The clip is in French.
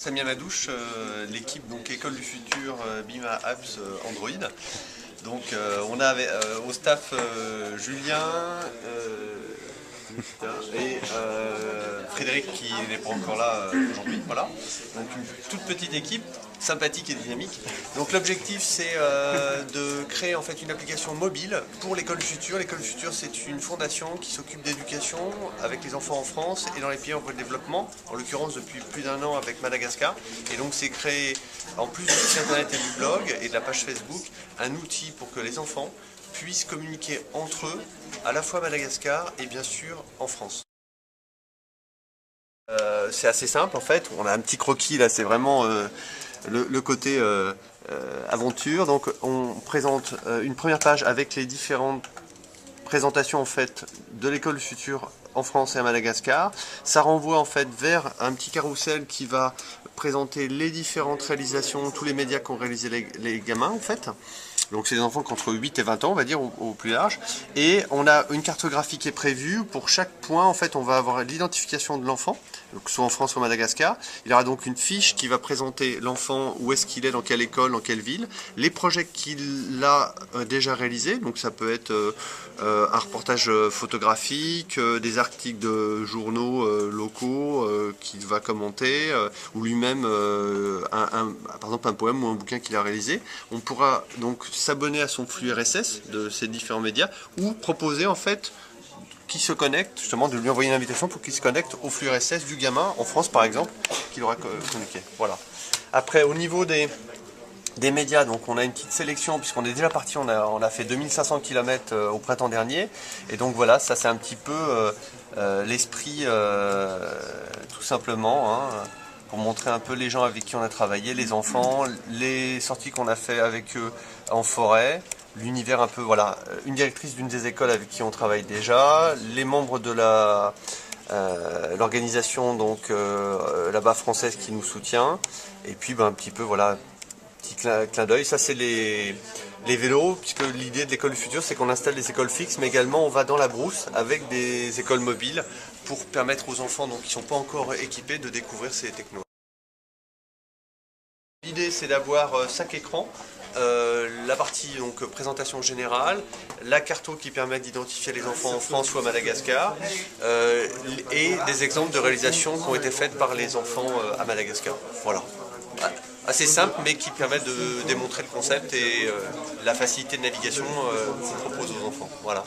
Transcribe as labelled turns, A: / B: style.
A: Samia Madouche, l'équipe donc École du Futur Bima Apps Android. Donc on a au staff Julien et Frédéric qui n'est pas encore là aujourd'hui. Voilà. Donc une toute petite équipe, sympathique et dynamique. Donc l'objectif c'est de créer en fait une application mobile pour l'École du Futur. L'École du Futur c'est une fondation qui s'occupe d'éducation avec les enfants en France et dans les pays en voie de développement, en l'occurrence depuis plus d'1 an avec Madagascar. Et donc c'est créé, en plus du site internet et du blog et de la page Facebook, un outil pour que les enfants puissent communiquer entre eux, à la fois à Madagascar et bien sûr en France. C'est assez simple en fait, on a un petit croquis là, c'est vraiment le côté aventure. Donc on présente une première page avec les différentes présentations en fait de l'École du Futur en France et à Madagascar. Ça renvoie en fait vers un petit carrousel qui va présenter les différentes réalisations, tous les médias qu'ont réalisé les gamins en fait. Donc c'est des enfants qui ont entre 8 et 20 ans, on va dire, au plus large. Et on a une cartographie qui est prévue. Pour chaque point, en fait, on va avoir l'identification de l'enfant, soit en France ou à Madagascar. Il y aura donc une fiche qui va présenter l'enfant, où est-ce qu'il est, dans quelle école, dans quelle ville, les projets qu'il a déjà réalisés. Donc ça peut être un reportage photographique, des articles de journaux locaux qu'il va commenter, ou lui-même, par exemple, un poème ou un bouquin qu'il a réalisé. On pourra donc s'abonner à son flux RSS de ces différents médias ou proposer en fait qu'il se connecte, justement de lui envoyer une invitation pour qu'il se connecte au flux RSS du gamin en France par exemple, qu'il aura communiqué. Voilà. Après au niveau des médias, donc on a une petite sélection puisqu'on est déjà parti, on a fait 2500 km au printemps dernier et donc voilà, ça c'est un petit peu l'esprit tout simplement, hein, pour montrer un peu les gens avec qui on a travaillé, les enfants, les sorties qu'on a fait avec eux en forêt, l'univers un peu, voilà, une directrice d'une des écoles avec qui on travaille déjà, les membres de l'organisation donc là-bas française qui nous soutient, et puis un petit peu, voilà, petit clin d'œil. Ça c'est les vélos, puisque l'idée de l'école du futur c'est qu'on installe des écoles fixes, mais également on va dans la brousse avec des écoles mobiles pour permettre aux enfants donc, qui ne sont pas encore équipés de découvrir ces technos. L'idée c'est d'avoir 5 écrans, la partie donc, présentation générale, la carto qui permet d'identifier les enfants en France ou à Madagascar, et des exemples de réalisations qui ont été faites par les enfants à Madagascar. Voilà. Assez simple mais qui permet de démontrer le concept et la facilité de navigation qu'on propose aux enfants. Voilà.